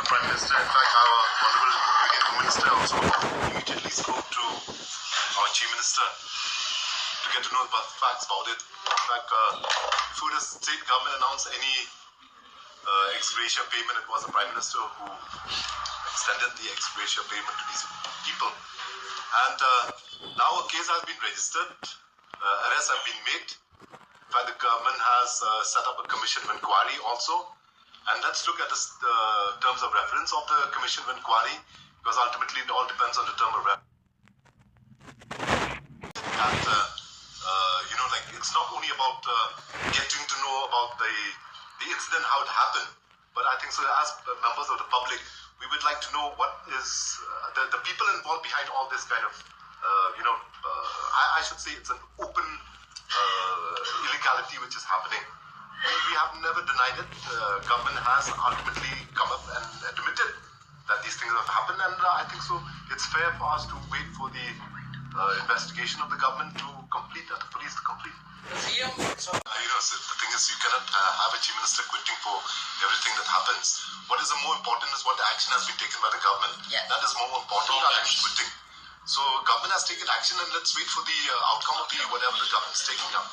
Prime Minister. In fact, our Honorable Union Home Minister also immediately spoke to our Chief Minister to get to know the facts about it. In fact, before the state government announced any ex gratia payment, it was the Prime Minister who extended the ex gratia payment to these people. And now a case has been registered, arrests have been made. In fact, the government has set up a commission of inquiry also. And let's look at the terms of reference of the commission of inquiry, because ultimately it all depends on the term of reference. And, it's not only about getting to know about the incident, how it happened, but I think so as members of the public, we would like to know what is the people involved behind all this kind of, I should say it's an open illegality which is happening. We have never denied it. Government has ultimately come up and admitted that these things have happened, and I think so it's fair for us to wait for the investigation of the government to complete, the police to complete. So the thing is, you cannot have a Chief Minister quitting for everything that happens. What is more important is what the action has been taken by the government. Yeah. That is more important than quitting. So government has taken action, and let's wait for the outcome of whatever the government is taking now.